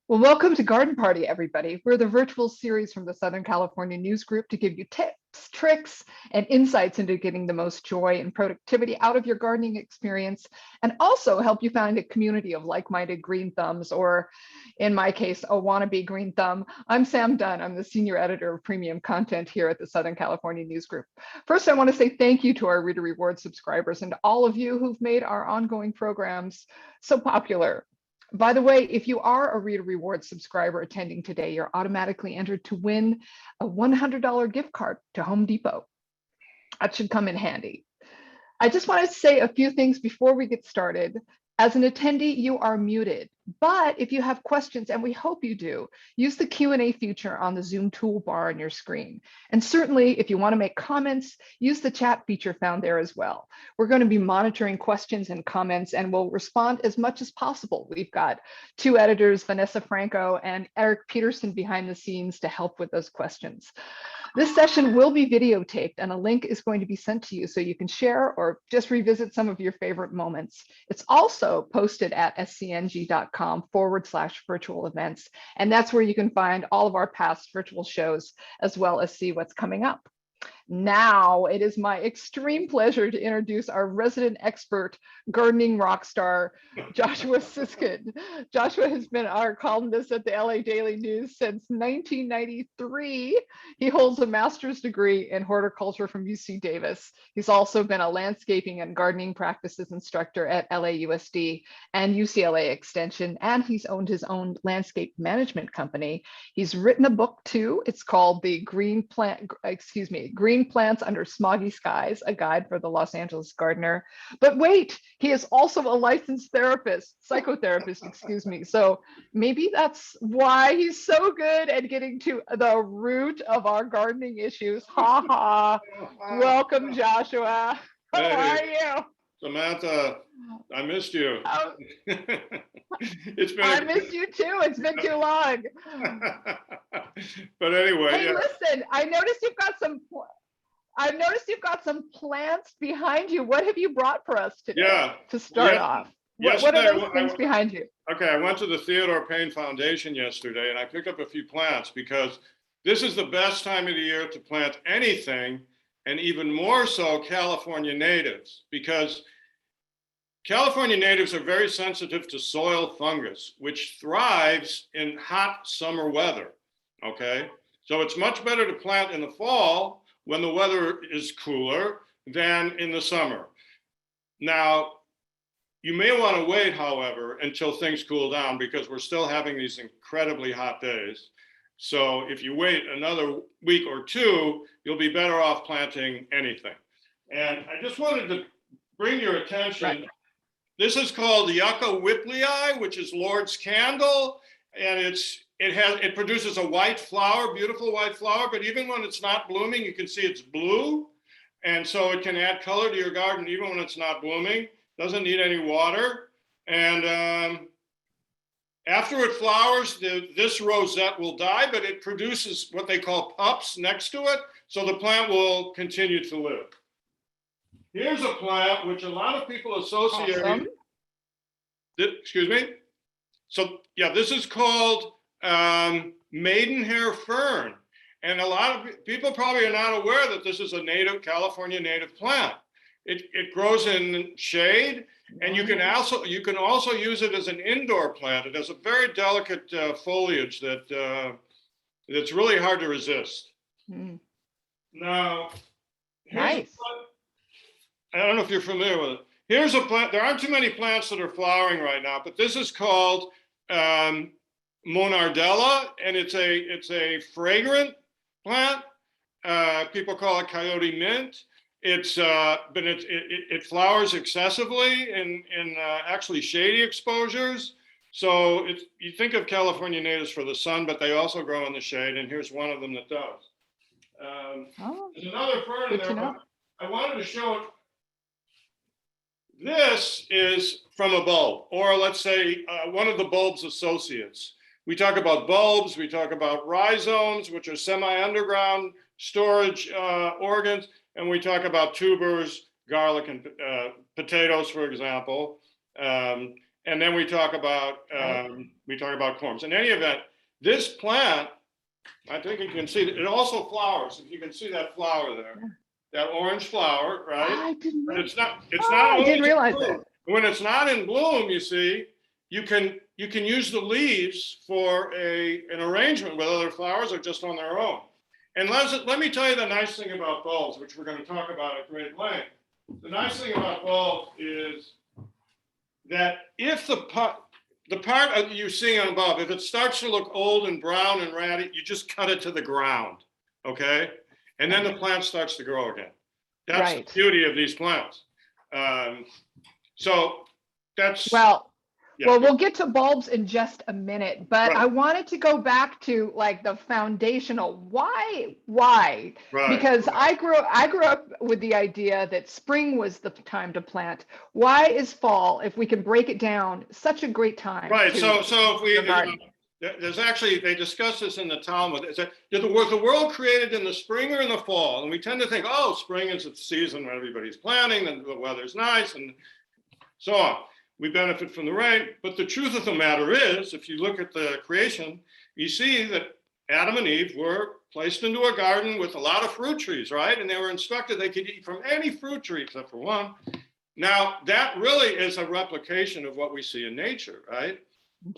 Well, welcome to Garden Party, everybody. We're the virtual series from the Southern California News Group to give you tips, tricks, and insights into getting the most joy and productivity out of your gardening experience, and also help you find a community of like-minded green thumbs, or in my case, a wannabe green thumb. I'm Sam Dunn. I'm the senior editor of premium content here at the Southern California News Group. First, I want to say thank you to our Reader Reward subscribers and to all of you who've made our ongoing programs so popular. By the way, if you are a Reader Reward subscriber attending today, you're automatically entered to win a $100 gift card to Home Depot. That should come in handy. I just want to say a few things before we get started. As an attendee, you are muted, but if you have questions, and we hope you do, use the Q&A feature on the Zoom toolbar on your screen. And certainly, if you want to make comments, use the chat feature found there as well. We're going to be monitoring questions and comments, and we'll respond as much as possible. We've got two editors, Vanessa Franco and Eric Peterson, behind the scenes to help with those questions. This session will be videotaped, and a link is going to be sent to you so you can share or just revisit some of your favorite moments. It's also posted at scng.com/virtual events, and that's where you can find all of our past virtual shows as well as see what's coming up. Now, it is my extreme pleasure to introduce our resident expert, gardening rock star, Joshua Siskin. Joshua has been our columnist at the LA Daily News since 1993. He holds a master's degree in horticulture from UC Davis. He's also been a landscaping and gardening practices instructor at LAUSD and UCLA Extension, and he's owned his own landscape management company. He's written a book too. It's called the Green Plants Under Smoggy Skies, a guide for the Los Angeles gardener. But wait, he is also a licensed psychotherapist, excuse me. So maybe that's why he's so good at getting to the root of our gardening issues. Ha ha. Welcome, Joshua. How are you? Samantha, I missed you. Oh, I missed you too. It's been too long. But anyway, hey, listen, I noticed you've got some plants behind you. What have you brought for us today? Yeah. To start off? What are those things behind you? Okay, I went to the Theodore Payne Foundation yesterday and I picked up a few plants because this is the best time of the year to plant anything, and even more so California natives, because California natives are very sensitive to soil fungus, which thrives in hot summer weather, okay? So it's much better to plant in the fall when the weather is cooler than in the summer. Now, you may want to wait, however, until things cool down, because we're still having these incredibly hot days. So if you wait another week or two, you'll be better off planting anything. And I just wanted to bring your attention. Right. This is called Yucca whipplei, which is Lord's candle, and it produces a white flower, beautiful white flower, but even when it's not blooming, you can see it's blue, and so it can add color to your garden even when it's not blooming. Doesn't need any water, and after it flowers, this rosette will die, but it produces what they call pups next to it, so the plant will continue to live. Here's a plant which a lot of people associate. Awesome. Excuse me? So yeah, this is called maidenhair fern. And a lot of people probably are not aware that this is a California native plant. It grows in shade, and you can also use it as an indoor plant. It has a very delicate foliage that's really hard to resist. Mm. Now, nice. I don't know if you're familiar with it. Here's a plant. There aren't too many plants that are flowering right now, but this is called Monardella, and it's a fragrant plant. People call it coyote mint. But it flowers excessively in actually shady exposures. So you think of California natives for the sun, but they also grow in the shade. And here's one of them that does. There's another fern in there. But I wanted to show it. This is from a bulb, or let's say one of the bulb's associates. We talk about bulbs, we talk about rhizomes, which are semi-underground storage organs, and we talk about tubers, garlic, and potatoes, for example. And then we talk about corms. In any event, this plant, I think you can see it also flowers. If you can see that flower there, that orange flower, right? I didn't. But it's not. I didn't realize that. When it's not in bloom, you see, you can use the leaves for an arrangement with other flowers or just on their own. And let me tell you the nice thing about bulbs, which we're going to talk about at great length. The nice thing about bulbs is that if the part you're seeing on above, if it starts to look old and brown and ratty, you just cut it to the ground, okay? And then the plant starts to grow again. That's the beauty of these plants. So that's well, we'll get to bulbs in just a minute, but I wanted to go back to like the foundational why? Right. Because I grew up with the idea that spring was the time to plant. Why is fall, if we can break it down, such a great time? Right. So if we there's actually, they discuss this in the Talmud. Is that was the world created in the spring or in the fall? And we tend to think, oh, spring is the season when everybody's planting and the weather's nice and so on. We benefit from the rain. But the truth of the matter is, if you look at the creation, you see that Adam and Eve were placed into a garden with a lot of fruit trees, right? And they were instructed they could eat from any fruit tree except for one. Now, that really is a replication of what we see in nature, right?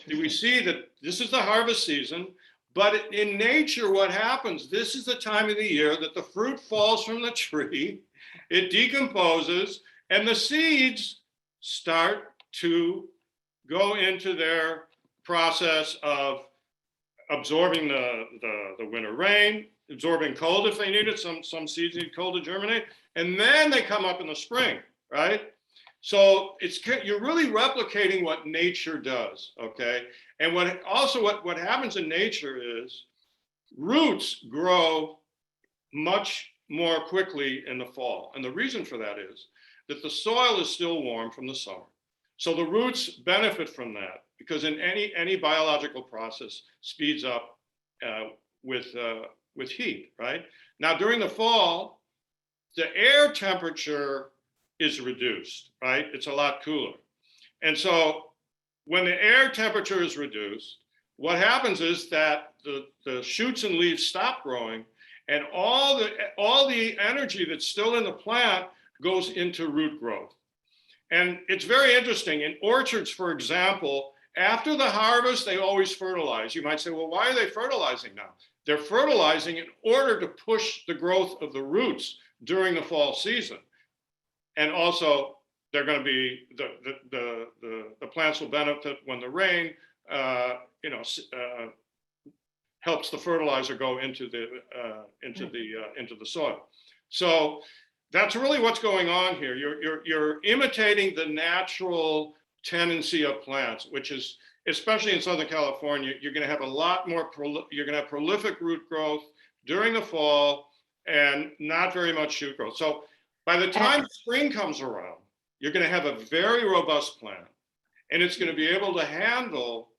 We see that this is the harvest season, but in nature, what happens, this is the time of the year that the fruit falls from the tree, it decomposes, and the seeds start to go into their process of absorbing the winter rain, absorbing cold if they need it. Some seeds need cold to germinate, and then they come up in the spring, right? So you're really replicating what nature does, okay? And what happens in nature is roots grow much more quickly in the fall. And the reason for that is that the soil is still warm from the summer. So the roots benefit from that because in any biological process speeds up with heat, right? Now during the fall, the air temperature is reduced, right? It's a lot cooler. And so when the air temperature is reduced, what happens is that the shoots and leaves stop growing and all the energy that's still in the plant goes into root growth. And it's very interesting. In orchards, for example, after the harvest, they always fertilize. You might say, well, why are they fertilizing now? They're fertilizing in order to push the growth of the roots during the fall season. And also, they're going to be the plants will benefit when the rain, helps the fertilizer go into the soil. So that's really what's going on here. You're imitating the natural tendency of plants, which is, especially in Southern California, you're going to have a lot more. You're going to have prolific root growth during the fall and not very much shoot growth. So by the time spring comes around, you're going to have a very robust plant, and it's going to be able to handle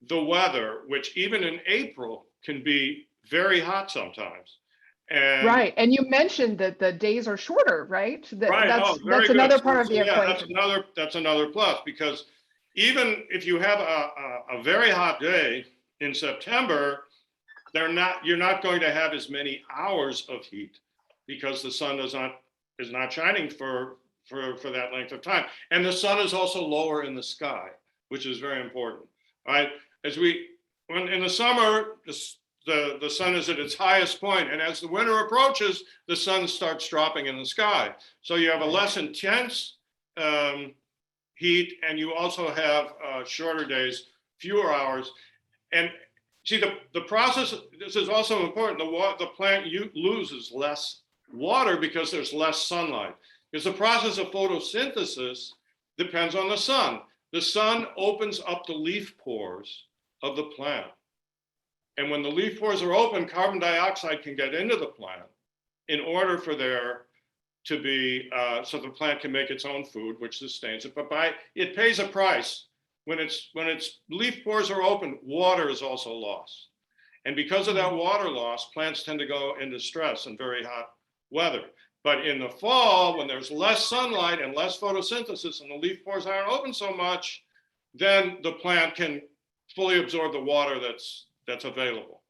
the weather, which even in April can be very hot sometimes. And right, and you mentioned that the days are shorter, right? Right. That's another part of the equation. That's another plus, because even if you have a very hot day in September, you're not going to have as many hours of heat because the sun is not shining for that length of time, and the sun is also lower in the sky, which is very important. Right, when in the summer, the sun is at its highest point, and as the winter approaches, the sun starts dropping in the sky. So you have a less intense heat, and you also have shorter days, fewer hours. And see, the process, this is also important, the plant loses less water because there's less sunlight. Because the process of photosynthesis depends on the sun. The sun opens up the leaf pores of the plant. And when the leaf pores are open, carbon dioxide can get into the plant in order for there to be, so the plant can make its own food, which sustains it. But it pays a price. When its leaf pores are open, water is also lost. And because of that water loss, plants tend to go into stress in very hot weather. But in the fall, when there's less sunlight and less photosynthesis and the leaf pores aren't open so much, then the plant can fully absorb the water that's available.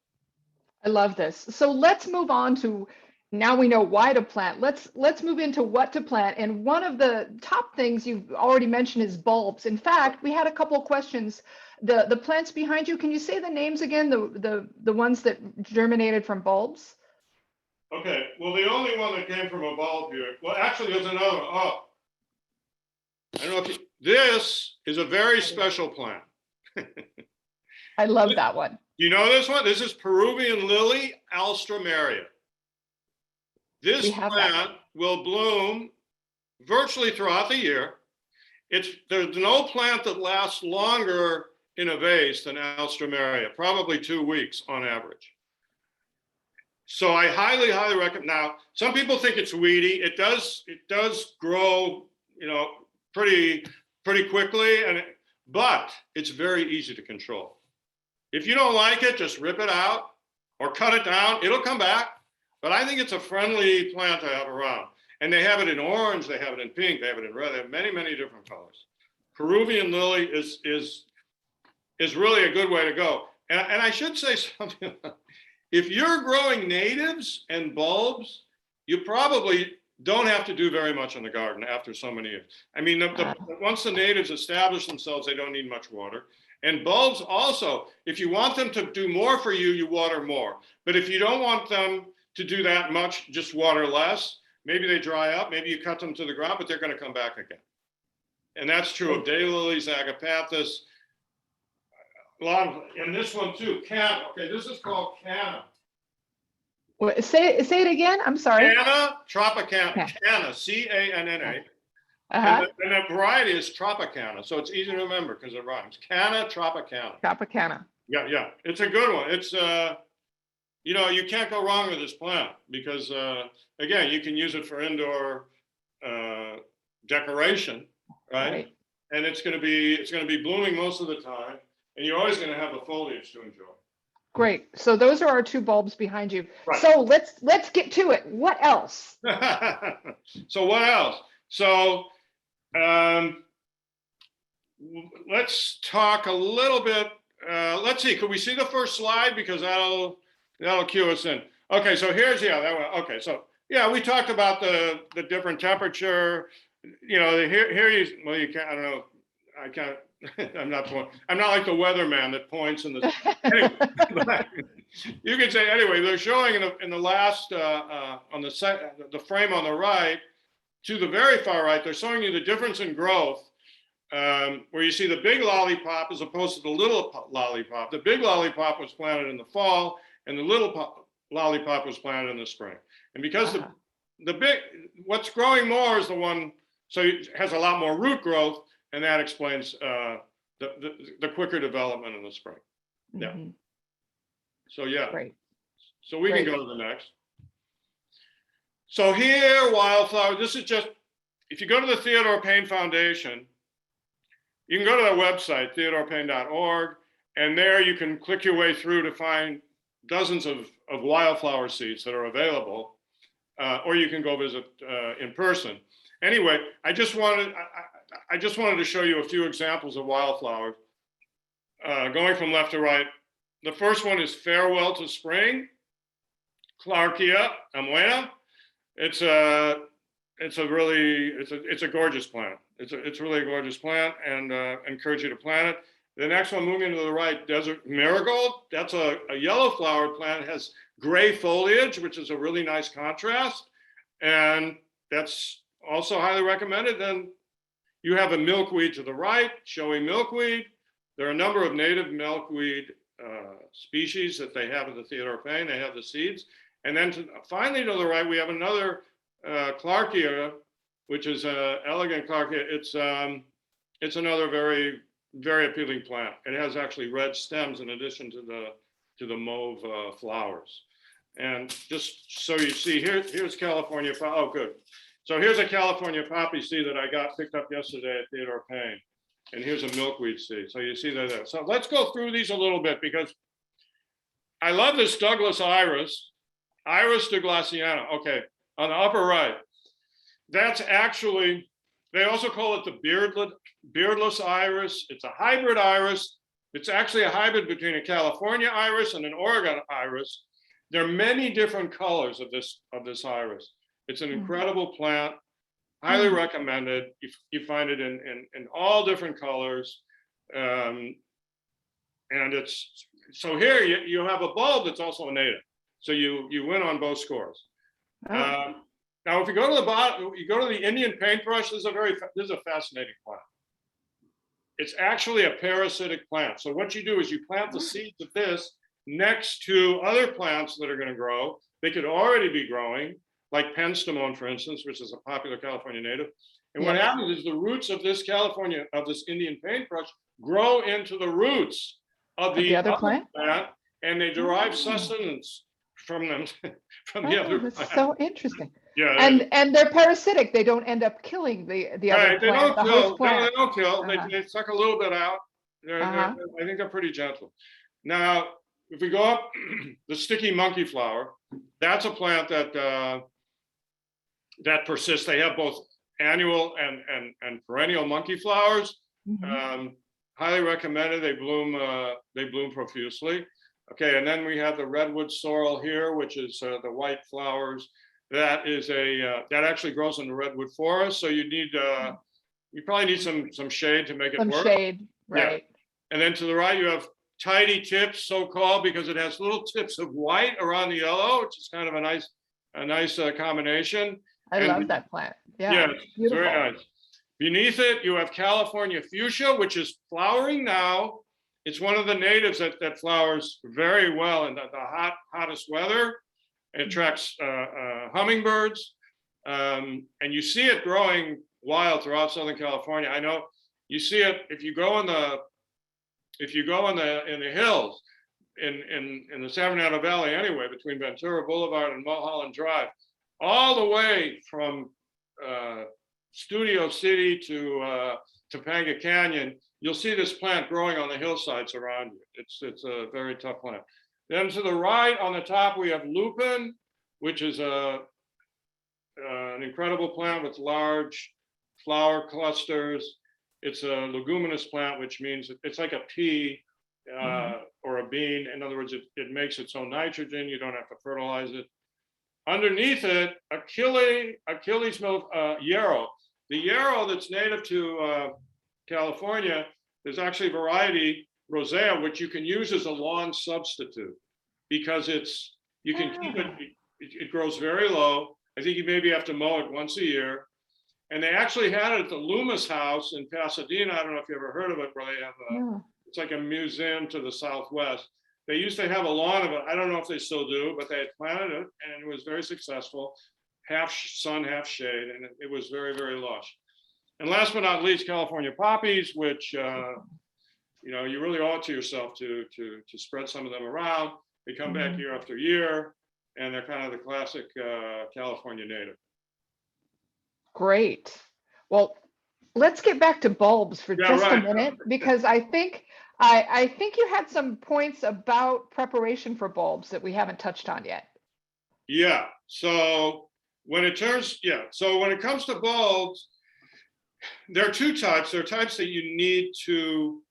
I love this. So let's move on to, now we know why to plant. Let's move into what to plant. And one of the top things you've already mentioned is bulbs. In fact, we had a couple of questions. The plants behind you, can you say the names again? The ones that germinated from bulbs? Okay, well, the only one that came from a bulb here, well, actually, there's another one. Oh, I don't know if this is a very special plant. I love that one. You know this one? This is Peruvian lily alstroemeria. This plant will bloom virtually throughout the year. There's no plant that lasts longer in a vase than alstroemeria, probably 2 weeks on average. So I highly, highly recommend. Now, some people think it's weedy. It does grow, pretty quickly, but it's very easy to control. If you don't like it, just rip it out or cut it down. It'll come back. But I think it's a friendly plant to have around. And they have it in orange, they have it in pink, they have it in red, they have many, many different colors. Peruvian lily is really a good way to go. And I should say something. If you're growing natives and bulbs, you probably don't have to do very much in the garden after so many years. I mean, once the natives establish themselves, they don't need much water. And bulbs also, if you want them to do more for you, you water more. But if you don't want them to do that much, just water less. Maybe they dry up, maybe you cut them to the ground, but they're going to come back again. And that's true of daylilies, agapanthus, a lot of, and this one too, canna. Okay, this is called canna. What, say it again. I'm sorry. Canna tropicana. Canna, C-A-N-N-A. And the variety is tropicana, so it's easy to remember because it rhymes. Canna tropicana. Tropicana. Yeah, it's a good one. It's you can't go wrong with this plant because again, you can use it for indoor decoration, right? And it's going to be blooming most of the time, and you're always going to have the foliage to enjoy. Great. So those are our two bulbs behind you. Right. So let's get to it. What else? So what else? So let's talk a little bit. Let's see. Could we see the first slide because that'll cue us in. Okay, so here's that one. Okay, so yeah, we talked about the different temperature. Here you can't. I don't know. I can't. I'm not like the weatherman that points in the. Anyway, you can say anyway. They're showing in the last on the frame on the right to the very far right. They're showing you the difference in growth. Where you see the big lollipop as opposed to the little lollipop. The big lollipop was planted in the fall, and the little lollipop was planted in the spring. And because the big, what's growing more is the one, so it has a lot more root growth, and that explains the quicker development in the spring. Yeah. Mm-hmm. So yeah. Great. So we can go to the next. So here, wildflower. This is just, if you go to the Theodore Payne Foundation, you can go to their website, theodorepayne.org, and there you can click your way through to find dozens of wildflower seeds that are available, or you can go visit in person. Anyway, I just wanted to show you a few examples of wildflowers. Going from left to right, the first one is Farewell to Spring, Clarkia amuena. It's a gorgeous plant. It's really a gorgeous plant, and encourage you to plant it. The next one, moving to the right, Desert Marigold. That's a yellow flowered plant. It has gray foliage, which is a really nice contrast, and that's also highly recommended. Then you have a milkweed to the right, showy milkweed. There are a number of native milkweed species that they have at the Theodore Payne. They have the seeds, and then finally to the right, we have another Clarkia, which is elegant Clarkia. It's another very, very appealing plant. It has actually red stems in addition to the mauve flowers. And just so you see, here's California. Oh, good. So here's a California poppy seed that I picked up yesterday at Theodore Payne. And here's a milkweed seed. So you see that there. So let's go through these a little bit because I love this Douglas iris, Iris douglassiana. Okay, on the upper right. That's actually, they also call it the beardless iris. It's a hybrid iris. It's actually a hybrid between a California iris and an Oregon iris. There are many different colors of this iris. It's an incredible plant. Highly recommended. You find it in all different colors. And it's, so here you have a bulb that's also a native. So you win on both scores. Oh. Now, if you go to the bottom, you go to the Indian paintbrush, this is a fascinating plant. It's actually a parasitic plant. So what you do is you plant the seeds of this next to other plants that are going to grow. They could already be growing, like penstemon, for instance, which is a popular California native. And what happens is the roots of this Indian paintbrush grow into the roots of the other plant, and they derive sustenance from them, from the other that's plant. so interesting. Yeah, And they're parasitic. They don't end up killing the other plant, the host plant. No, they don't kill. They suck a little bit out. I think they're pretty gentle. Now, if we go up, the sticky monkey flower, that's a plant that that persists. They have both annual and perennial monkey flowers. Highly recommended. They bloom profusely. Okay, and then we have the redwood sorrel here, which is the white flowers. That is that actually grows in the redwood forest. So you probably need some shade to make it work. Some shade, right? Yeah. And then to the right you have tidy tips, so called, because it has little tips of white around the yellow, which is kind of a nice combination. I love that plant. Yeah, it's very nice. Beneath it, you have California fuchsia, which is flowering now. It's one of the natives that flowers very well in the hottest weather. It attracts hummingbirds, and you see it growing wild throughout Southern California. I know you see it if you go in the hills in the San Fernando Valley anyway, between Ventura Boulevard and Mulholland Drive, all the way from Studio City to Topanga Canyon. You'll see this plant growing on the hillsides around you. It's a very tough plant. Then to the right on the top, we have lupin, which is an incredible plant with large flower clusters. It's a leguminous plant, which means it's like a pea or a bean. In other words, it makes its own nitrogen. You don't have to fertilize it. Underneath it, Achilles milk yarrow. The yarrow that's native to California, there's actually a variety, rosea, which you can use as a lawn substitute because you can keep it grows very low. I think you maybe have to mow it once a year. And they actually had it at the Loomis House in Pasadena. I don't know if you ever heard of it, where they have it's like a museum to the southwest. They used to have a lawn of it. I don't know if they still do, but they had planted it and it was very successful. Half sun, half shade, and it was very, very lush. And last but not least, California poppies, which you really owe it to yourself to spread some of them around. They come back year after year, and they're kind of the classic California native. Great. Well, let's get back to bulbs for just a minute, because I think you had some points about preparation for bulbs that we haven't touched on yet. Yeah. So when it comes to bulbs, there are two types. There are types that you need to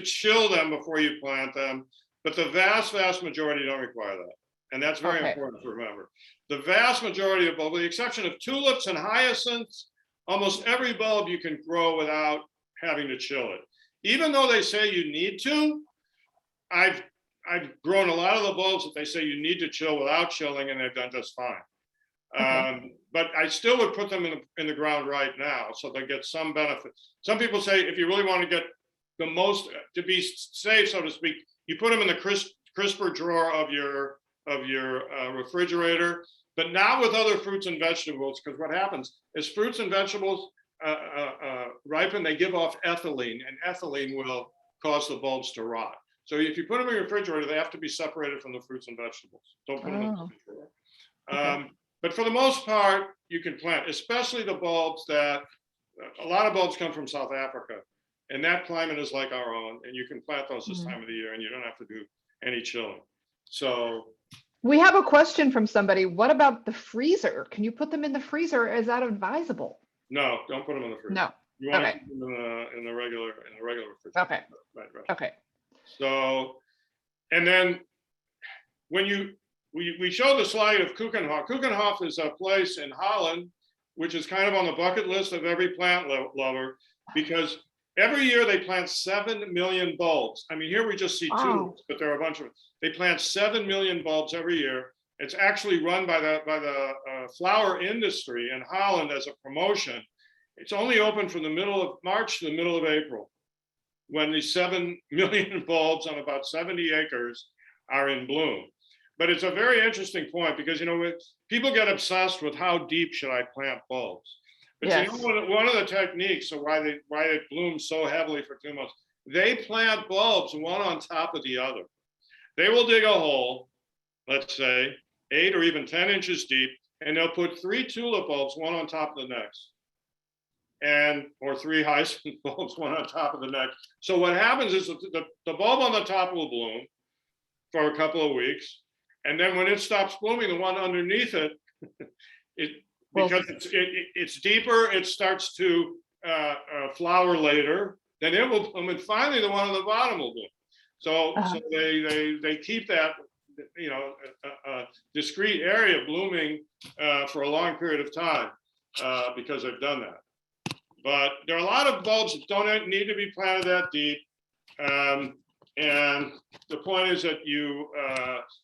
chill them before you plant them, but the vast majority don't require that. And that's very important to remember. The vast majority of bulbs, with the exception of tulips and hyacinths, almost every bulb you can grow without having to chill it. Even though they say you need to, I've grown a lot of the bulbs that they say you need to chill without chilling, and they've done just fine. But I still would put them in the ground right now, so they get some benefit. Some people say if you really want to get the most, to be safe, so to speak, you put them in the crisper drawer of your refrigerator, but not with other fruits and vegetables, because what happens is fruits and vegetables ripen, they give off ethylene, and ethylene will cause the bulbs to rot. So if you put them in your refrigerator, they have to be separated from the fruits and vegetables. Don't put them in the refrigerator. But for the most part, you can plant, especially the bulbs that, a lot of bulbs come from South Africa, and that climate is like our own, and you can plant those this time of the year, and you don't have to do any chilling. So We have a question from somebody. What about the freezer? Can you put them in the freezer? Is that advisable? No, don't put them in the freezer. No. You want Okay. to put them in the regular refrigerator. Okay. Right. Okay. So, and then when we showed the slide of Keukenhof. Keukenhof is a place in Holland, which is kind of on the bucket list of every plant lover, because every year they plant 7 million bulbs. I mean, here we just see tulips, but there are a bunch of, they plant 7 million bulbs every year. It's actually run by the flower industry in Holland as a promotion. It's only open from the middle of March to the middle of April, when the 7 million bulbs on about 70 acres are in bloom. But it's a very interesting point because, you know, people get obsessed with how deep should I plant bulbs. But yes, you know, one of the techniques of why it blooms so heavily for 2 months, they plant bulbs one on top of the other. They will dig a hole, let's say 8 or even 10 inches deep, and they'll put 3 tulip bulbs one on top of the next, or 3 hyacinth bulbs one on top of the next. So what happens is the bulb on the top will bloom for a couple of weeks, and then when it stops blooming, the one underneath it, because it's deeper, it starts to flower later, then it will bloom, and finally the one on the bottom will bloom. So they keep that, you know, a discrete area blooming for a long period of time because they've done that. But there are a lot of bulbs that don't need to be planted that deep. And the point is that you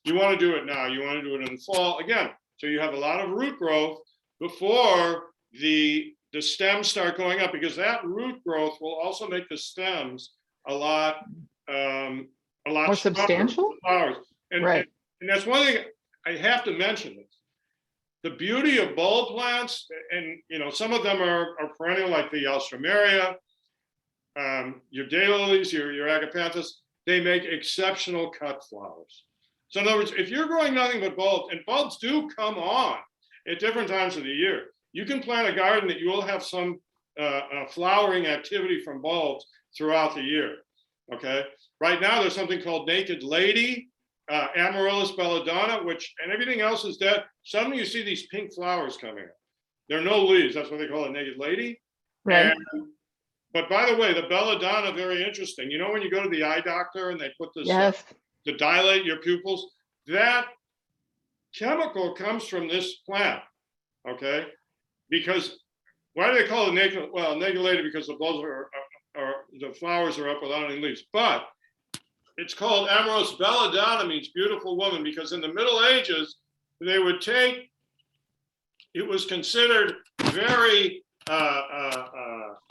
want to do it now. You want to do it in the fall again. So you have a lot of root growth before the stems start going up, because that root growth will also make the stems a lot more substantial. Flowers. And that's one thing I have to mention. The beauty of bulb plants, and you know, some of them are perennial, like the alstroemeria, your daylilies, your agapanthus. They make exceptional cut flowers. So in other words, if you're growing nothing but bulbs, and bulbs do come on at different times of the year, you can plant a garden that you will have some flowering activity from bulbs throughout the year. Okay. Right now, there's something called naked lady, Amaryllis belladonna, and everything else is dead. Suddenly you see these pink flowers coming up. There are no leaves. That's what they call a naked lady. Right. But by the way, the belladonna, very interesting. You know, when you go to the eye doctor and they put this to dilate your pupils, that chemical comes from this plant. Okay. Because why do they call it naked? Well, naked lady because the bulbs the flowers are up without any leaves. But it's called Amaryllis belladonna, means beautiful woman, because in the Middle Ages, they would take, it was considered very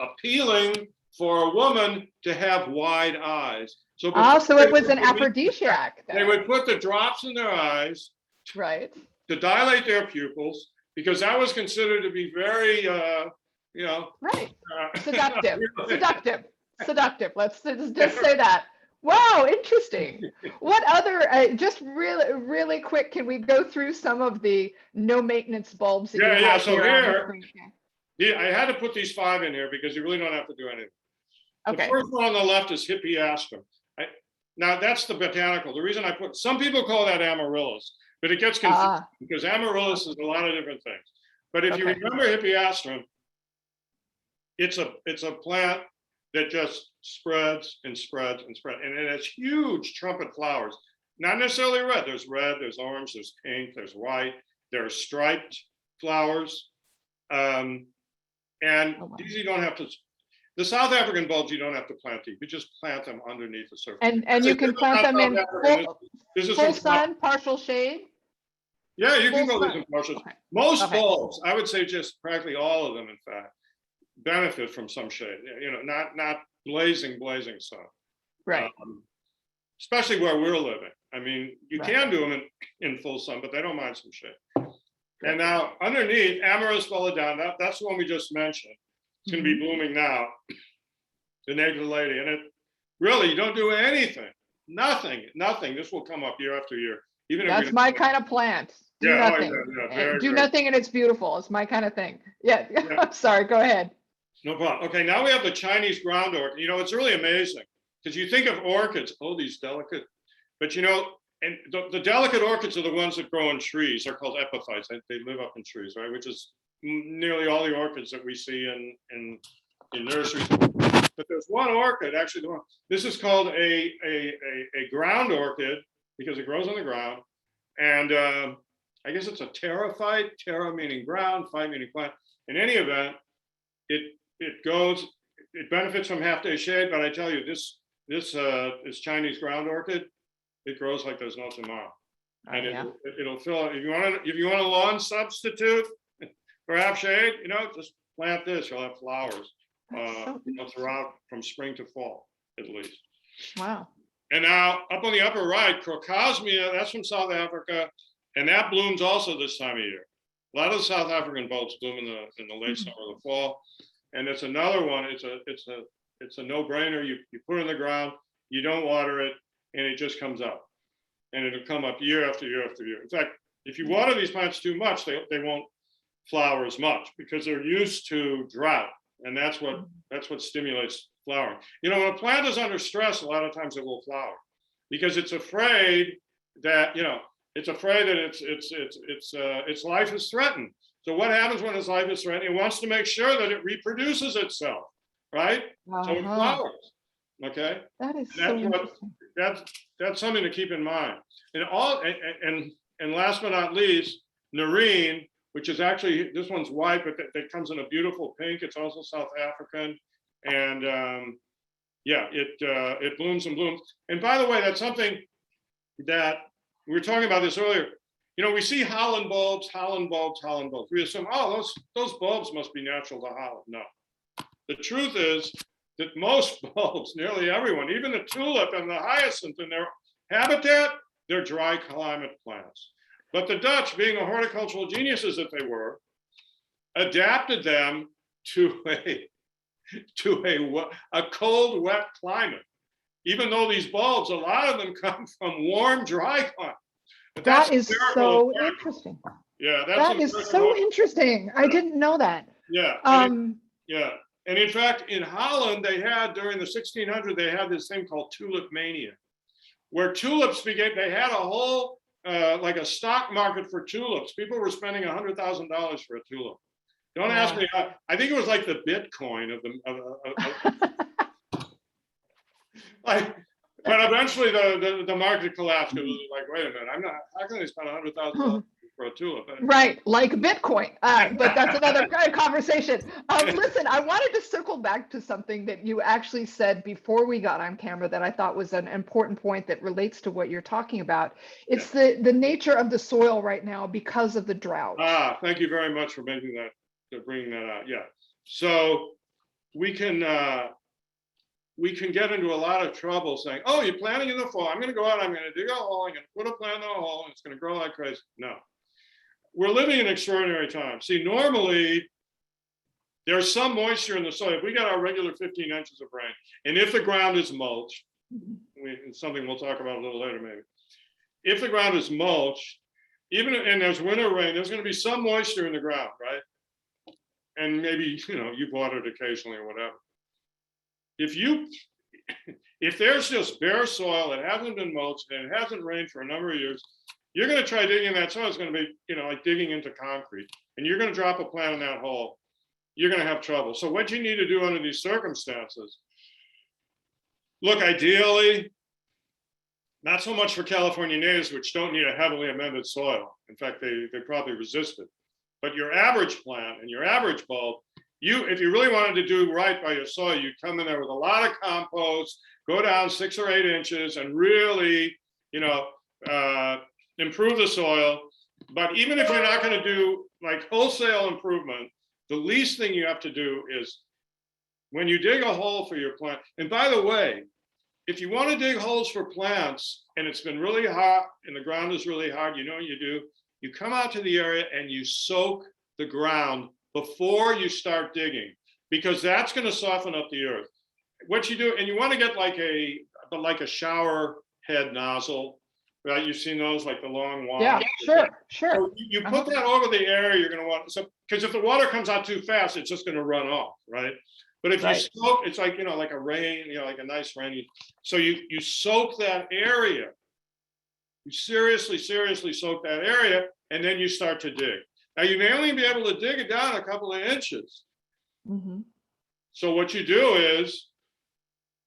appealing for a woman to have wide eyes. So, so it was an aphrodisiac. They would put the drops in their eyes, right, to dilate their pupils, because that was considered to be very, you know, right, seductive, seductive. Let's just say that. Wow, interesting. What other, just really quick, can we go through some of the no maintenance bulbs that you have so here? I had to put these 5 in here because you really don't have to do anything. Okay. The first one on the left is hippeastrum. Now that's the botanical. The reason I put, some people call that amaryllis, but it gets confusing because amaryllis is a lot of different things. But if you remember hippeastrum, it's a plant that just spreads and spreads and spreads, and it has huge trumpet flowers. Not necessarily red. There's orange, there's pink, there's white, there's striped flowers. These you don't have to, the South African bulbs you don't have to plant deep. You just plant them underneath the surface. And you can plant them in full sun, partial shade? Yeah, you can go in partial. Okay. Most bulbs, I would say just practically all of them, in fact, benefit from some shade. You know, not blazing sun. Right. Especially where we're living. I mean, you can do them in full sun, but they don't mind some shade. And now underneath, Amaryllis belladonna, that's the one we just mentioned. It's going to be blooming now, the naked lady. And it really, you don't do anything, nothing. This will come up year after year. Even that's my kind of plant. Do nothing. Do nothing and it's beautiful. It's my kind of thing. Yeah. I'm sorry, go ahead. No problem. Okay, now we have the Chinese ground orchid. You know, it's really amazing because you think of orchids, these delicate, but you know, and the delicate orchids are the ones that grow in trees. They're called epiphytes. They live up in trees, right? Which is nearly all the orchids that we see in nurseries. But there's one orchid, actually, this is called a ground orchid because it grows on the ground. And I guess it's a pterophyte, terra meaning ground, phyte meaning plant. In any event, it benefits from half-day shade, but I tell you, this Chinese ground orchid, it grows like there's no tomorrow. And it'll fill, if you want a lawn substitute for half shade, just plant this, you'll have flowers throughout from spring to fall, at least. Wow. And now up on the upper right, Crocosmia, that's from South Africa, and that blooms also this time of year. A lot of the South African bulbs bloom in the late summer or the fall. And it's another one, it's a no-brainer. You put it in the ground, you don't water it, and it just comes up. And it'll come up year after year after year. In fact, if you water these plants too much, they won't flower as much because they're used to drought. And that's what stimulates flowering. When a plant is under stress, a lot of times it will flower because it's afraid that, its life is threatened. So what happens when its life is threatened? It wants to make sure that it reproduces itself, right? So it flowers. Okay. That is so interesting. That's something to keep in mind. And last but not least, Nerine, which is actually, this one's white, but that comes in a beautiful pink. It's also South African. And it blooms and blooms. And by the way, that's something that we were talking about this earlier. We see Holland bulbs. We assume, those bulbs must be natural to Holland. No. The truth is that most bulbs, nearly everyone, even the tulip and the hyacinth in their habitat, they're dry climate plants. But the Dutch, being the horticultural geniuses that they were, adapted them to a cold, wet climate. Even though these bulbs, a lot of them come from warm, dry climate. That is so interesting. Yeah, that is so interesting. I didn't know that. Yeah. And in fact, in Holland, they had during the 1600s, they had this thing called tulip mania, where tulips began. They had a whole like a stock market for tulips. People were spending $100,000 for a tulip. Don't ask me. I think it was like the Bitcoin of like. But eventually, the market collapsed. It was like, wait a minute, how can they spend $100,000 for a tulip? Right, like Bitcoin. But that's another conversation. Listen, I wanted to circle back to something that you actually said before we got on camera that I thought was an important point that relates to what you're talking about. It's the nature of the soil right now because of the drought. Thank you very much for bringing that out. Yeah. So we can get into a lot of trouble saying, oh, you're planting in the fall. I'm going to go out, I'm going to dig a hole, I'm going to put a plant in a hole, and it's going to grow like crazy. No. We're living in extraordinary times. See, normally, there's some moisture in the soil. If we got our regular 15 inches of rain, and if the ground is mulched, it's something we'll talk about a little later maybe. If the ground is mulched, and there's winter rain, there's going to be some moisture in the ground, right? And maybe, you've watered occasionally or whatever. If there's just bare soil that hasn't been mulched and it hasn't rained for a number of years, you're going to try digging in that soil. It's going to be, like digging into concrete, and you're going to drop a plant in that hole. You're going to have trouble. So what you need to do under these circumstances, look, ideally, not so much for California natives, which don't need a heavily amended soil. In fact, they probably resist it. But your average plant and your average bulb, if you really wanted to do right by your soil, you come in there with a lot of compost, go down 6 or 8 inches, and really, improve the soil. But even if you're not going to do like wholesale improvement, the least thing you have to do is when you dig a hole for your plant. And by the way, if you want to dig holes for plants and it's been really hot and the ground is really hard, you know what you do? You come out to the area and you soak the ground before you start digging, because that's going to soften up the earth. What you do, and you want to get like a shower head nozzle, right? You've seen those, like the long wand. Yeah, sure. So you put that over the area you're going to want. So, because if the water comes out too fast, it's just going to run off, right? But if you soak, it's like, like a rain, like a nice rainy. So you soak that area You seriously soak that area, and then you start to dig. Now, you may only be able to dig it down a couple of inches. Mhm. So what you do is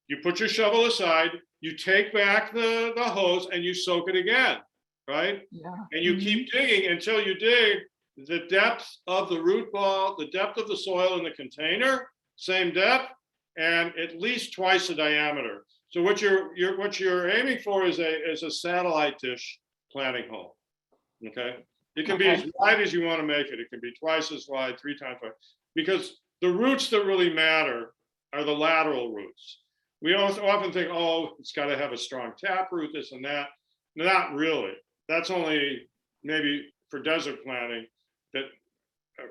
you put your shovel aside, you take back the hose, and you soak it again, right? Yeah. And you Mhm. keep digging until you dig the depth of the root ball, the depth of the soil in the container, same depth, and at least twice the diameter. So what you're aiming for is a satellite dish planting hole. Okay, it can be Okay. as wide as you want to make it. It can be twice as wide, 3 times wide, because the roots that really matter are the lateral roots. We often think, oh, it's got to have a strong taproot, this and that. Not really. That's only maybe for desert planting, that,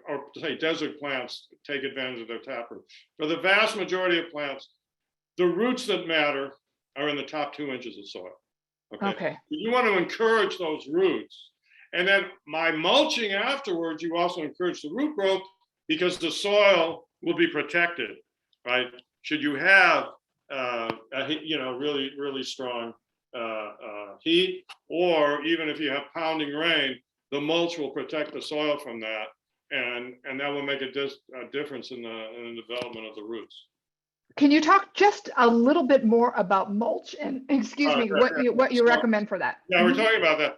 or say desert plants take advantage of their taproot. For the vast majority of plants, the roots that matter are in the top 2 inches of soil. Okay. Okay. You want to encourage those roots. And then my mulching afterwards, you also encourage the root growth, because the soil will be protected, right? Should you have really strong heat, or even if you have pounding rain, the mulch will protect the soil from that, and that will make a difference in the development of the roots. Can you talk just a little bit more about mulch and, excuse me, what you recommend for that? Yeah, we're talking about that.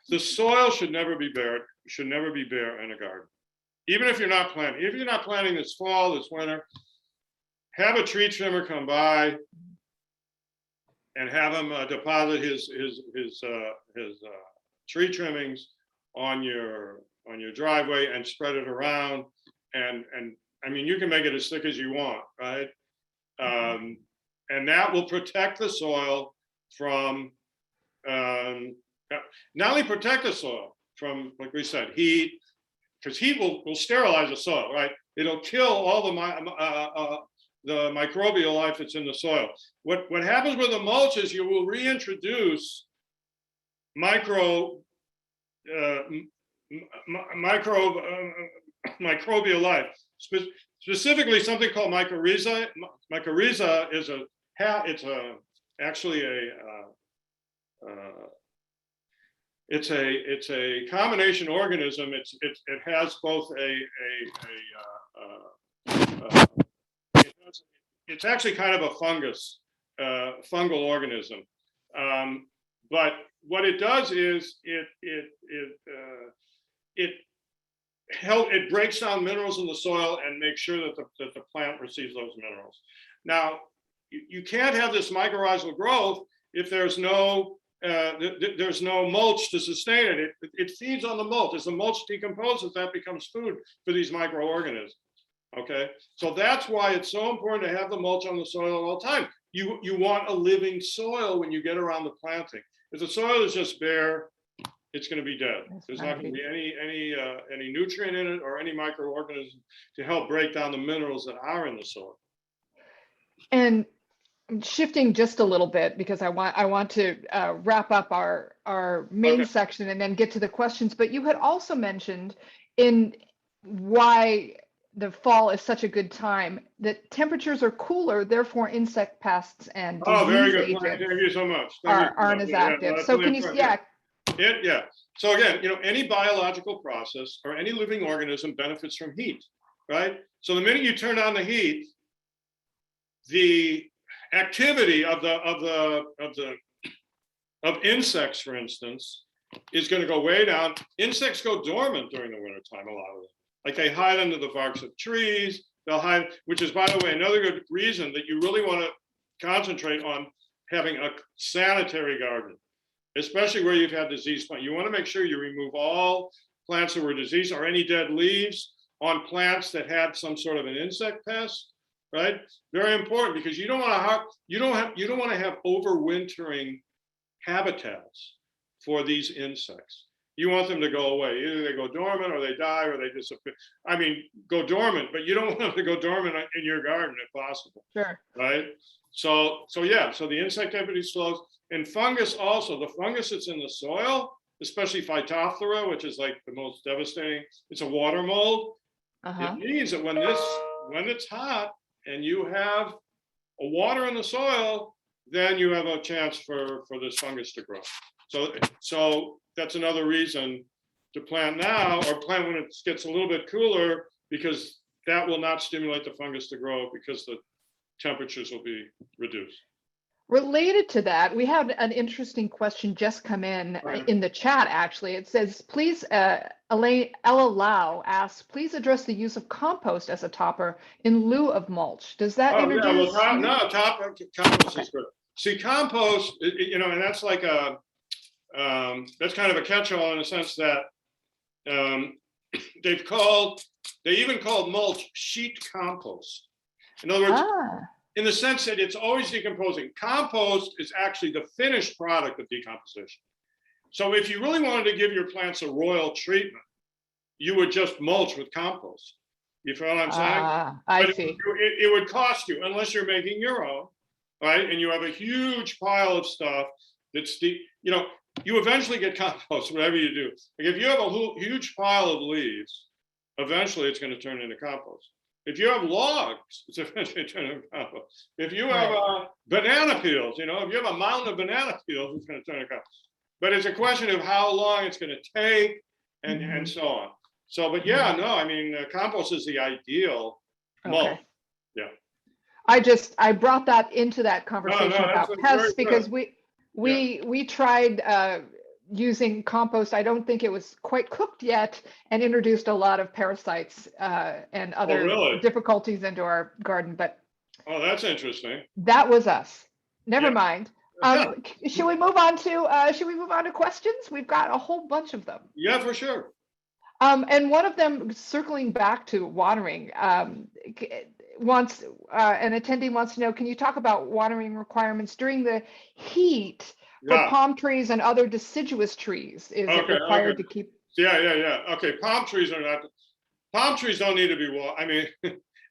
The soil should never be bare. Should never be bare in a garden, even if you're not planting. If you're not planting this fall, this winter, have a tree trimmer come by and have him deposit his tree trimmings on your driveway and spread it around. And I mean, you can make it as thick as you want, right? And that will protect the soil from not only protect the soil from, like we said, heat, because heat will sterilize the soil, right? It'll kill all the microbial life that's in the soil. What happens with the mulch is you will reintroduce microbial life, specifically something called mycorrhiza. Mycorrhiza is it's a combination organism. It has both it's actually kind of a fungal organism. But what it does is it breaks down minerals in the soil and makes sure that the plant receives those minerals. Now, you can't have this mycorrhizal growth if there's no mulch to sustain it. It feeds on the mulch. As the mulch decomposes, that becomes food for these microorganisms. Okay, so that's why it's so important to have the mulch on the soil at all time. You want a living soil when you get around the planting. If the soil is just bare, it's going to be dead. There's not going to be any nutrient in it or any microorganism to help break down the minerals that are in the soil. And shifting just a little bit, because I want to wrap up our main section and then get to the questions. But you had also mentioned in why the fall is such a good time that temperatures are cooler, therefore insect pests and disease agents Thank you so much. aren't as active. So can you, yeah. So again, any biological process or any living organism benefits from heat, right? So the minute you turn on the heat, the activity of insects, for instance, is going to go way down. Insects go dormant during the wintertime, a lot of them. Like they hide under the barks of trees. They'll hide, which is, by the way, another good reason that you really want to concentrate on having a sanitary garden, especially where you've had disease plant. You want to make sure you remove all plants that were diseased or any dead leaves on plants that had some sort of an insect pest, right? Very important, because you don't want to have overwintering habitats for these insects. You want them to go away. Either they go dormant or they die or they disappear. I mean, go dormant, but you don't want them to go dormant in your garden if possible. Sure. Right? So the insect activity slows. And fungus also, the fungus that's in the soil, especially Phytophthora, which is like the most devastating, it's a water mold. It means that when it's hot and you have a water in the soil, then you have a chance for this fungus to grow. So that's another reason to plant now, or plant when it gets a little bit cooler, because that will not stimulate the fungus to grow because the temperatures will be reduced. Related to that, we have an interesting question just come in Right. in the chat, actually. It says, please, Ella Lau asks, please address the use of compost as a topper in lieu of mulch. Does that Oh, introduce? yeah, well, compost is good. See, compost, you know, and that's like a, that's kind of a catch-all in the sense that they even called mulch sheet compost. In other words, in the sense that it's always decomposing. Compost is actually the finished product of decomposition. So if you really wanted to give your plants a royal treatment, you would just mulch with compost. You feel what I'm saying? I see. It would cost you, unless you're making your own, right? And you have a huge pile of stuff that's you know, you eventually get compost, whatever you do. Like if you have a huge pile of leaves, eventually it's going to turn into compost. If you have logs, it's eventually turn into compost. If you have banana peels, you know, if you have a mountain of banana peels, it's going to turn into compost. But it's a question of how long it's going to take, and so on. So, but yeah, no, I mean, compost is the ideal mulch. Yeah. I brought that into that conversation about pests because we tried using compost. I don't think it was quite cooked yet, and introduced a lot of parasites and other difficulties into our garden. But that's interesting. That was us. Never mind. Should we move on to questions? We've got a whole bunch of them. Yeah, for sure. And one of them, circling back to watering, an attendee wants to know, can you talk about watering requirements during the heat for palm trees and other deciduous trees? Is it required to keep? Yeah. Okay, palm trees don't need to be watered. I mean,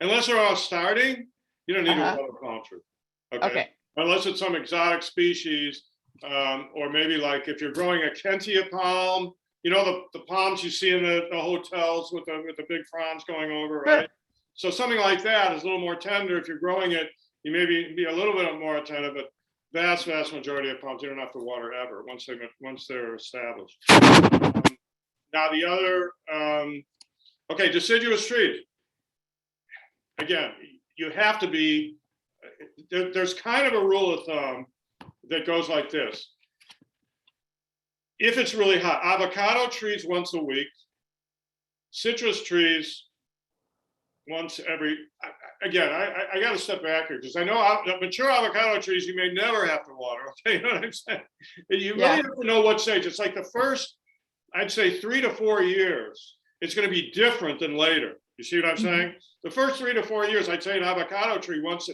unless they're all starting, you don't need to water a palm tree. Okay. Unless it's some exotic species, or maybe like if you're growing a Kentia palm, you know, the palms you see in the hotels with the big fronds going over, right? So something like that is a little more tender. If you're growing it, you maybe be a little bit more attentive, but vast majority of palms, you don't have to water ever once they're established. Now the other, deciduous trees. Again, you have to be, there's kind of a rule of thumb that goes like this. If it's really hot, avocado trees once a week, citrus trees once every, again, I got to step back here because I know mature avocado trees, you may never have to water. Okay, you know what I'm saying? You really have to know what stage. It's like the first, I'd say 3 to 4 years, it's going to be different than later. You see what I'm saying? The first 3 to 4 years, I'd say an avocado tree once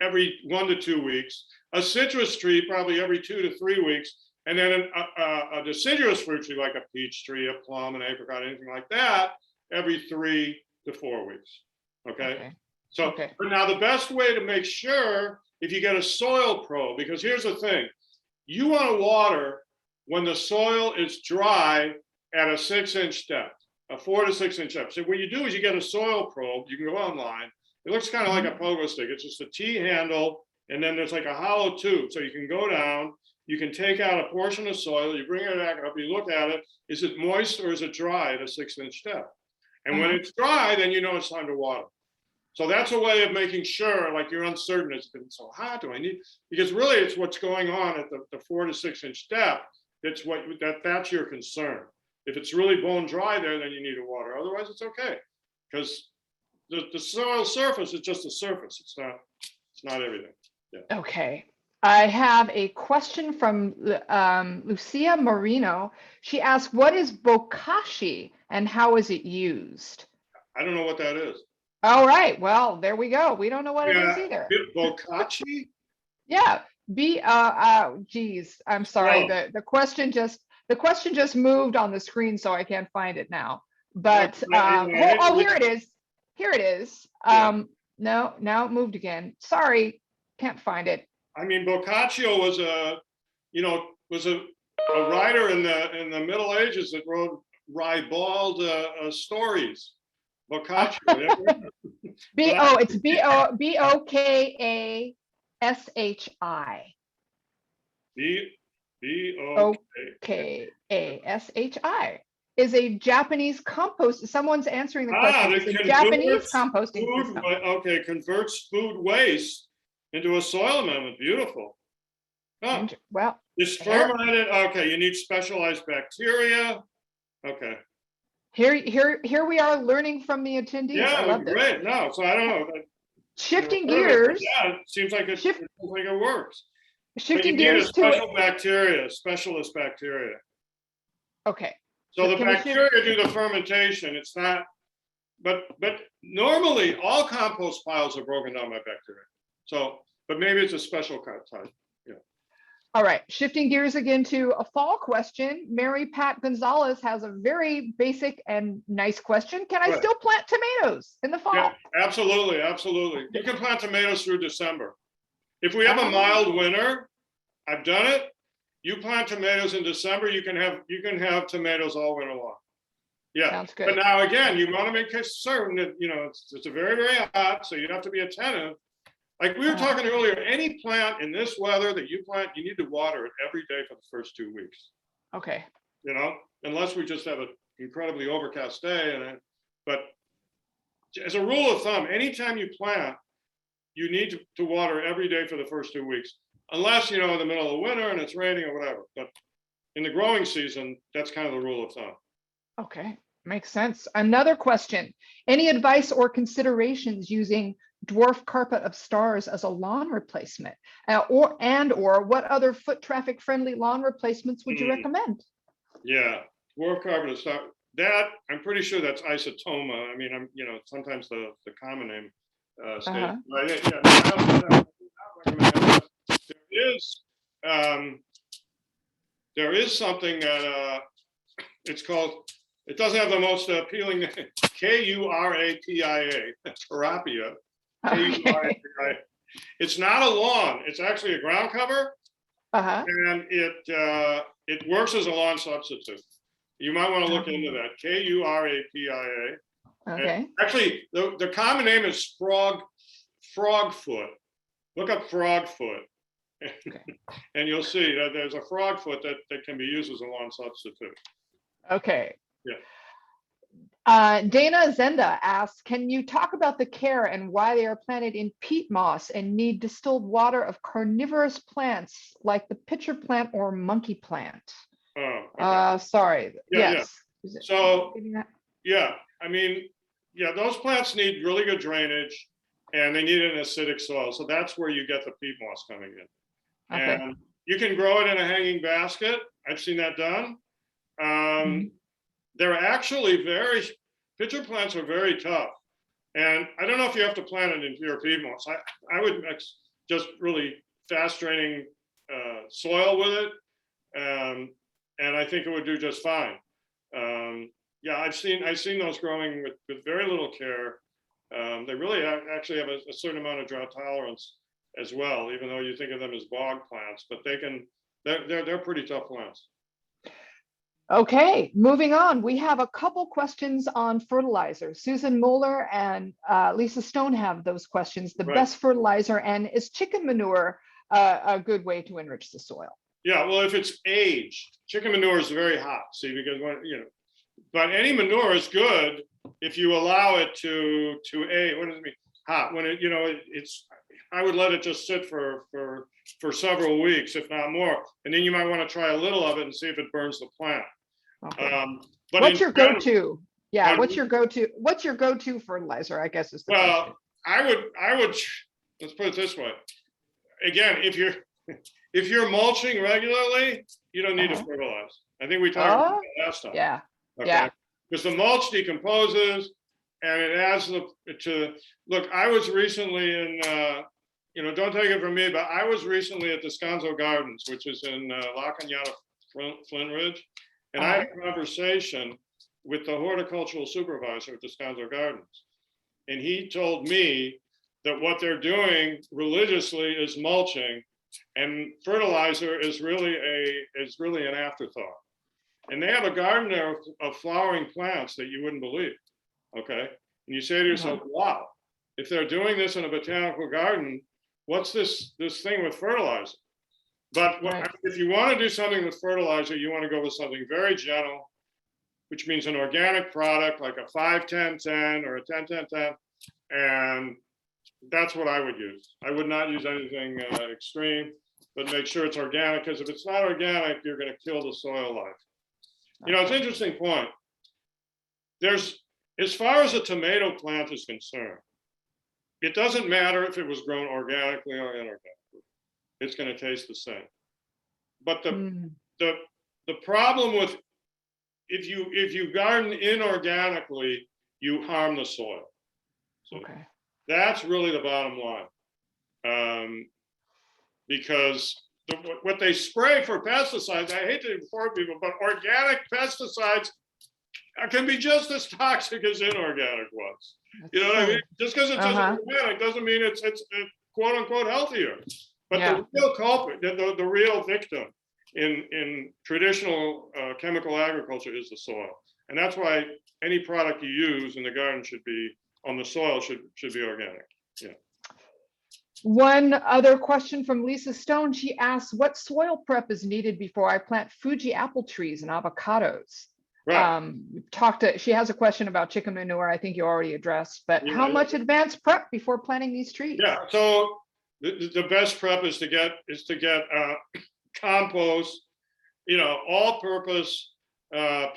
every 1 to 2 weeks, a citrus tree probably every 2 to 3 weeks, and then a deciduous fruit tree like a peach tree, a plum, an apricot, anything like that, every 3 to 4 weeks. Okay. But now the best way to make sure, if you get a soil probe, because here's the thing, you want to water when the soil is dry at a 6-inch depth, a 4 to 6 inch depth. So what you do is you get a soil probe. You can go online. It looks kind of like a pogo stick. It's just a T handle, and then there's like a hollow tube. So you can go down, you can take out a portion of soil, you bring it back up, you look at it. Is it moist or is it dry at a 6-inch depth? And when it's dry, then you know it's time to water. So that's a way of making sure, like you're uncertain, it's been so hot, do I need? Because really it's what's going on at the 4 to 6 inch depth. That's your concern. If it's really bone dry there, then you need to water. Otherwise, it's okay. Because the soil surface is just a surface. It's not everything. Yeah. Okay. I have a question from Lucia Marino. She asked, what is bokashi and how is it used? I don't know what that is. All right. Well, there we go. We don't know what it is either. Bokashi? Yeah. Geez, I'm sorry. Oh. The question just moved on the screen, so I can't find it now. But here it is. Here it is. No, now it moved again. Sorry, can't find it. I mean, Boccaccio was a writer in the Middle Ages that wrote ribald stories. Boccaccio. It's Bokashi. S-H-I. O-K-A-S-H-I is a Japanese compost. Someone's answering the question. That It's a Japanese converts composting food, system. okay, converts food waste into a soil amendment. Beautiful. Oh, Well, it's fermented. Okay, you need specialized bacteria. Okay. here we are learning from the attendees. Yeah, I it love was this. great. No, so I don't know. Shifting Never heard of it, but gears. yeah, it seems like it works. But you Shifting need a gears to special bacteria, specialist bacteria. okay. So the can we shift- bacteria do the fermentation. It's not, but normally all compost piles are broken down by bacteria. So, but maybe it's a special type. Yeah. All right, shifting gears again to a fall question. Mary Pat Gonzalez has a very basic and nice question. Can I Right. still plant tomatoes in the fall? Yeah, absolutely, absolutely. You can plant tomatoes through December. If we have a mild winter, I've done it. You plant tomatoes in December, you can have tomatoes all winter long. Yeah. Sounds good. But now again, you want to make certain that it's a very, very hot, so you have to be attentive. Like we were talking earlier, any plant in this weather that you plant, you need to water it every day for the first 2 weeks. Okay. Unless we just have an incredibly overcast day. But as a rule of thumb, anytime you plant, you need to water every day for the first 2 weeks, unless in the middle of winter and it's raining or whatever. But in the growing season, that's kind of the rule of thumb. Okay, makes sense. Another question. Any advice or considerations using dwarf carpet of stars as a lawn replacement? Or what other foot traffic friendly lawn replacements would you recommend? Yeah, dwarf carpet of stars. That, I'm pretty sure that's isotoma. I mean, sometimes the common name states. There is something that it's called. It doesn't have the most appealing name. Kurapia. Kurapia. K-U-R-A-P-I-A. It's not a lawn. It's actually a ground cover, and it works as a lawn substitute. You might want to look into that. Kurapia. Okay. And actually, the common name is frogfoot. Look up frogfoot, and you'll see that there's a frogfoot that can be used as a lawn substitute. Okay. Yeah. Dana Zenda asks, can you talk about the care and why they are planted in peat moss and need distilled water of carnivorous plants like the pitcher plant or monkey plant? Oh, okay. Sorry. Yeah, yes. yeah. So, yeah, I mean, yeah, those plants need really good drainage and they need an acidic soil. So that's where you get the peat moss coming in. Okay. And you can grow it in a hanging basket. I've seen that done. They're actually pitcher plants are very tough. And I don't know if you have to plant it in pure peat moss. I would just really fast draining soil with it. And I think it would do just fine. Yeah, I've seen those growing with very little care. They really actually have a certain amount of drought tolerance as well, even though you think of them as bog plants, but they're pretty tough plants. Okay, moving on. We have a couple questions on fertilizer. Susan Moeller and Lisa Stone have those questions. The best fertilizer, and is chicken manure a good way to enrich the soil? Yeah, well, if it's aged, chicken manure is very hot. See, because but any manure is good if you allow it to age. What does it mean? Hot. When I would let it just sit for several weeks, if not more, and then you might want to try a little of it and see if it burns the plant. Okay. But what's your go-to? Yeah, what's your go-to fertilizer, I guess is the question. I would let's put it this way. Again, if you're mulching regularly, you don't need to fertilize. I think we talked about that last time. Yeah. Okay? Yeah. Because the mulch decomposes and it adds look, I was recently in don't take it from me, but I was recently at Descanso Gardens, which is in La Cañada, Flint Ridge. And I had a conversation with the horticultural supervisor at Descanso Gardens. And he told me that what they're doing religiously is mulching, and fertilizer is really an afterthought. And they have a garden there of flowering plants that you wouldn't believe. Okay. And you say to yourself, wow, if they're doing this in a botanical garden, what's this thing with fertilizer? But Right. if you want to do something with fertilizer, you want to go with something very gentle, which means an organic product like a 5-10-10 or a 10-10-10, and that's what I would use. I would not use anything extreme, but make sure it's organic, because if it's not organic, you're going to kill the soil life. You know, it's an interesting point. There's, as far as a tomato plant is concerned, it doesn't matter if it was grown organically or inorganically. It's going to taste the same. But the problem with, if you garden inorganically, you harm the soil. So Okay. that's really the bottom line. Because what they spray for pesticides, I hate to inform people, but organic pesticides can be just as toxic as inorganic ones. You know what I mean? Just because it's organic doesn't mean it's quote unquote healthier. But the real culprit, the real victim in traditional chemical agriculture is the soil. And that's why any product you use in the garden should be on the soil, should be organic. Yeah. One other question from Lisa Stone. She asks, what soil prep is needed before I plant Fuji apple trees and avocados? Right. She has a question about chicken manure. I think you already addressed, but how much advanced prep before planting these trees? Yeah. So the best prep is to get compost, you know, all-purpose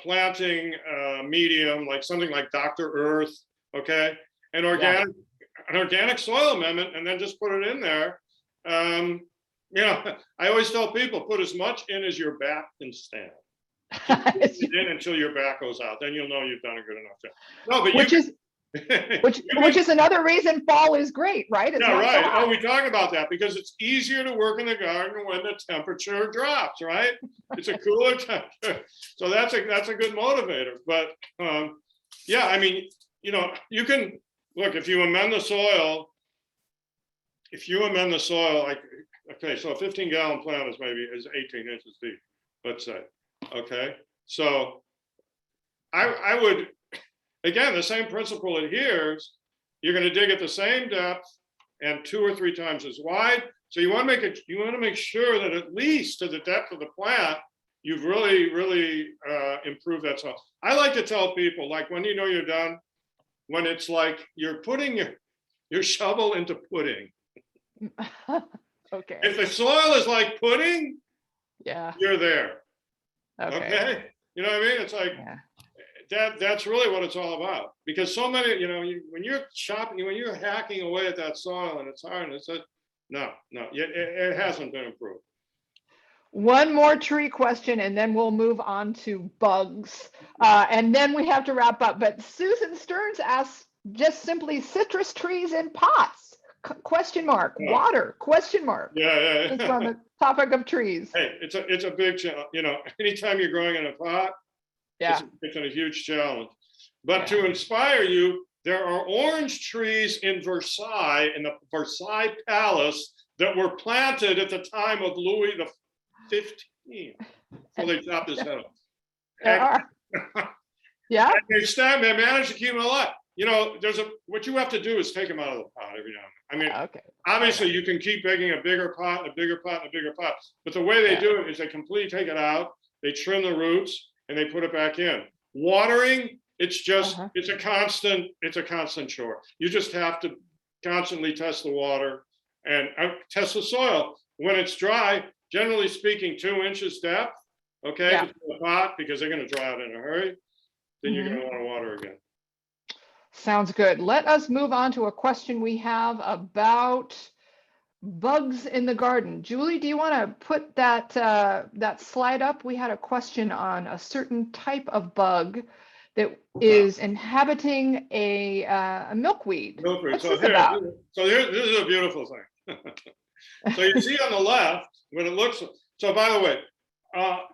planting medium, like something like Dr. Earth, okay, and an organic soil amendment, and then just put it in there. You know, I always tell people, put as much in as your back can stand. Keep it in until your back goes out. Then you'll know you've done a good enough job. No, but which is another reason fall is great, right? It's yeah, right. Oh, we talk about that because it's easier to work in the garden when the temperature drops, right? It's a cooler temperature, so that's a good motivator. But yeah, I mean, you know, you can look if you amend the soil. Like, okay, so a 15-gallon plant is 18 inches deep, let's say. Okay, so I would, again, the same principle adheres. You're going to dig at the same depth and 2 or 3 times as wide. So you want to make sure that at least to the depth of the plant, you've really improved that soil. I like to tell people, like, when you know you're done, when it's like you're putting your shovel into pudding. Okay. If the soil is like pudding, yeah, you're there. Okay. You know what I mean? It's like that's really what it's all about. Because so many, you know, when you're chopping, when you're hacking away at that soil and it's hard, and it's it hasn't been improved. One more tree question, and then we'll move on to bugs, and then we have to wrap up. But Susan Stearns asks, just simply citrus trees in pots? Question mark. Water? Question mark. Yeah. Just on the topic of trees. Hey, it's a big challenge. You know, anytime you're growing in a pot, it's a huge challenge. But to inspire you, there are orange trees in Versailles, in the Versailles Palace, that were planted at the time of Louis XV. So they chopped his head off. There are. Yeah. And they managed to keep him alive. You know, what you have to do is take them out of the pot every now and then. I mean, obviously you can keep making a bigger pot, a bigger pot, and a bigger pot. But the way they do it is they completely take it out, they trim the roots, and they put it back in. Watering, it's just, it's a constant chore. You just have to constantly test the water and test the soil. When it's dry, generally speaking, 2 inches depth, okay, to the pot, because they're going to dry out in a hurry. Then you're going to want to water again. Sounds good. Let us move on to a question we have about bugs in the garden. Julie, do you want to put that that slide up? We had a question on a certain type of bug that is inhabiting a milkweed. What's this about? This is a beautiful thing. So you see on the left, when it looks, so by the way,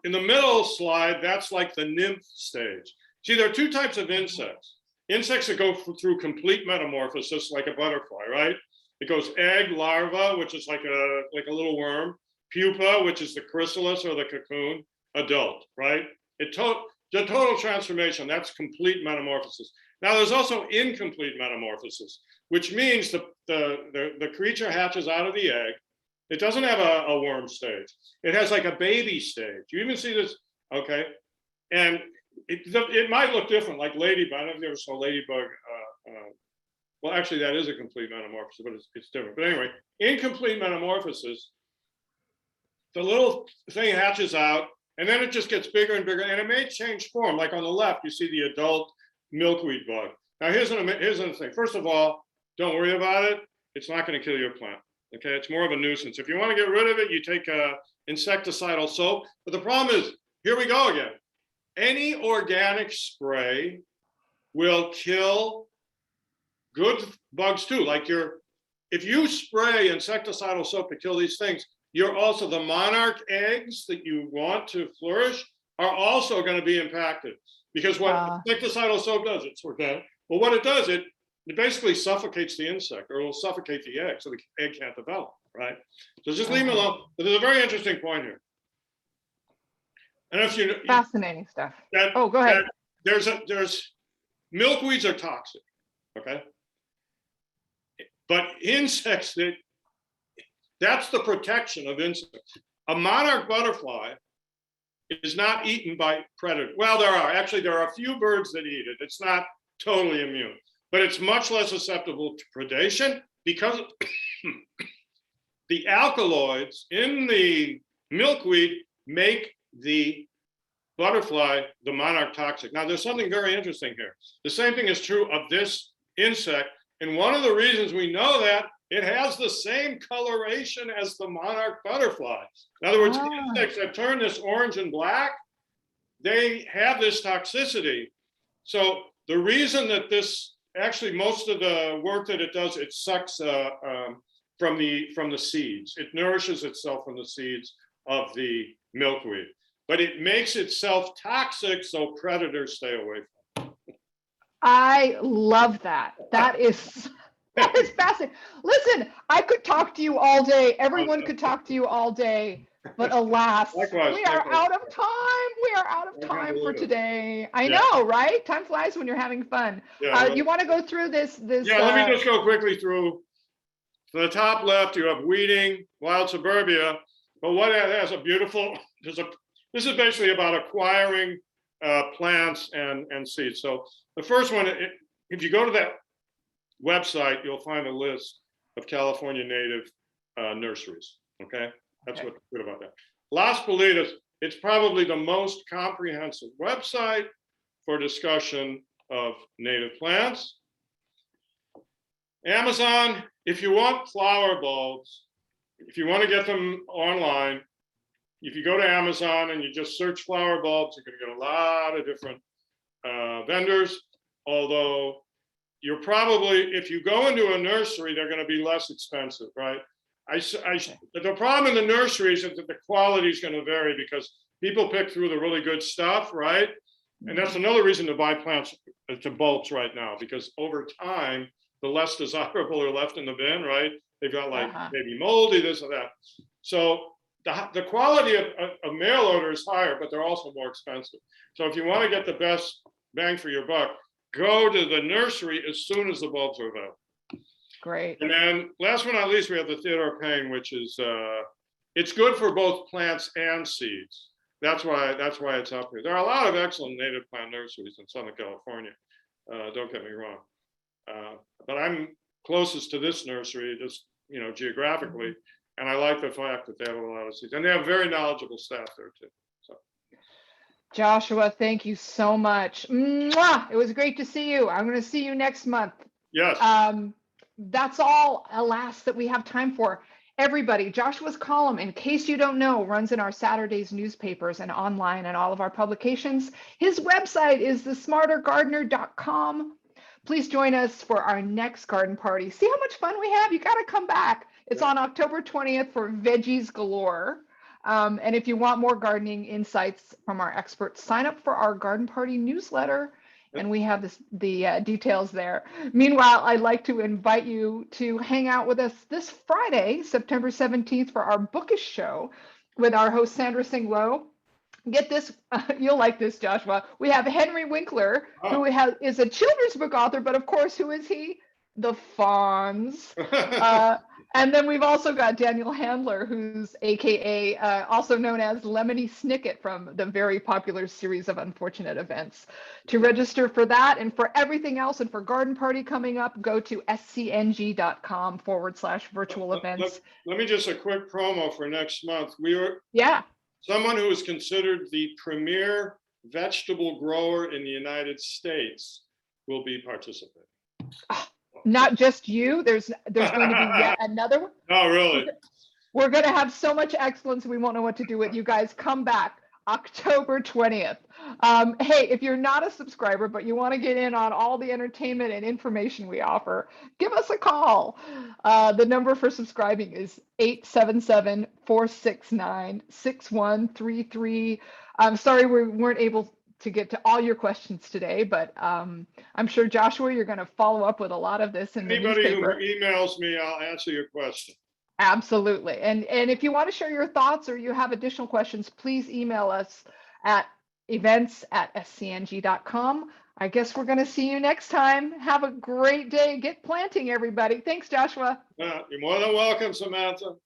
in the middle slide, that's like the nymph stage. See, there are 2 types of insects. Insects that go through complete metamorphosis, like a butterfly, right? It goes egg, larva, which is like a little worm, pupa, which is the chrysalis or the cocoon, adult, right? The total transformation, that's complete metamorphosis. Now, there's also incomplete metamorphosis. which means the creature hatches out of the egg. It doesn't have a worm stage. It has like a baby stage. You even see this, okay? And it might look different, like ladybug. I don't know if you ever saw ladybug. Well, actually, that is a complete metamorphosis, but it's different. But anyway, incomplete metamorphosis, the little thing hatches out, and then it just gets bigger and bigger, and it may change form. Like on the left, you see the adult milkweed bug. Now, here's another thing. First of all, don't worry about it. It's not going to kill your plant. Okay, it's more of a nuisance. If you want to get rid of it, you take insecticidal soap. But the problem is, here we go again. Any organic spray will kill good bugs too. Like if you spray insecticidal soap to kill these things, you're also, the monarch eggs that you want to flourish are also going to be impacted. Because what insecticidal soap does, it's organic. Well, what it does, it basically suffocates the insect, or it will suffocate the egg, so the egg can't develop, right? So just leave them alone. But there's a very interesting point here. And if you fascinating stuff. Go ahead. There's milkweeds are toxic, okay? But insects, that's the protection of insects. A monarch butterfly is not eaten by predators. Well, there are a few birds that eat it. It's not totally immune, but it's much less susceptible to predation because the alkaloids in the milkweed make the butterfly, the monarch, toxic. Now, there's something very interesting here. The same thing is true of this insect. And one of the reasons we know that, it has the same coloration as the monarch butterfly. In other words, insects that turn this orange and black, they have this toxicity. So the reason that this, actually most of the work that it does, it sucks from the seeds. It nourishes itself from the seeds of the milkweed, but it makes itself toxic so predators stay away from it. I love that. That is fascinating. Listen, I could talk to you all day. Everyone could talk to you all day. But alas, Likewise, we are out of time. We are out of time for today. I know, right? Time flies when you're having fun. You want to go through this? Yeah, let me just go quickly through. To the top left, you have weeding, wild suburbia. But what has a beautiful, this is basically about acquiring plants and seeds. So the first one, if you go to that website, you'll find a list of California native nurseries. Okay, that's what's good about that. Las Politas, it's probably the most comprehensive website for discussion of native plants. Amazon, if you want flower bulbs, if you want to get them online, if you go to Amazon and you just search flower bulbs, you're going to get a lot of different vendors. Although you're probably, if you go into a nursery, they're going to be less expensive, right? The problem in the nurseries is that the quality is going to vary because people pick through the really good stuff, right? And that's another reason to buy plants to bulks right now, because over time, the less desirable are left in the bin, right? They've got like maybe moldy, this and that. So the quality of mail order is higher, but they're also more expensive. So if you want to get the best bang for your buck, go to the nursery as soon as the bulbs are available. Great. And then last but not least, we have the Theodore Payne, which is, it's good for both plants and seeds. That's why it's up here. There are a lot of excellent native plant nurseries in Southern California. Don't get me wrong. But I'm closest to this nursery, just, geographically. And I like the fact that they have a lot of seeds. And they have very knowledgeable staff there too. So. Joshua, thank you so much. Mwah! It was great to see you. I'm going to see you next month. Yes. That's all, alas, that we have time for. Everybody, Joshua's column, in case you don't know, runs in our Saturday's newspapers and online and all of our publications. His website is thesmartergardener.com. Please join us for our next garden party. See how much fun we have? You got to come back. It's on October 20th for Veggies Galore. And if you want more gardening insights from our experts, sign up for our garden party newsletter. And we have the details there. Meanwhile, I'd like to invite you to hang out with us this Friday, September 17th, for our bookish show with our host, Sandra Singh Lowe. Get this, you'll like this, Joshua. We have Henry Winkler, who is a children's book author, but of course, who is he? the Fawns. And then we've also got Daniel Handler, who's AKA also known as Lemony Snicket from the very popular series of Unfortunate Events. To register for that and for everything else and for Garden Party coming up, go to scng.com/virtual events. Let me just a quick promo for next month. Yeah. Someone who is considered the premier vegetable grower in the United States will be participating. Not just you. There's going to be yet another one. Oh, really? We're going to have so much excellence. We won't know what to do with you guys. Come back October 20th. Hey, if you're not a subscriber, but you want to get in on all the entertainment and information we offer, give us a call. The number for subscribing is 877-469-6133. I'm sorry we weren't able to get to all your questions today, but I'm sure, Joshua, you're going to follow up with a lot of this in the newspaper. Anybody who emails me, I'll answer your question. Absolutely. And if you want to share your thoughts or you have additional questions, please email us at events@scng.com. I guess we're going to see you next time. Have a great day. Get planting, everybody. Thanks, Joshua. You're more than welcome, Samantha.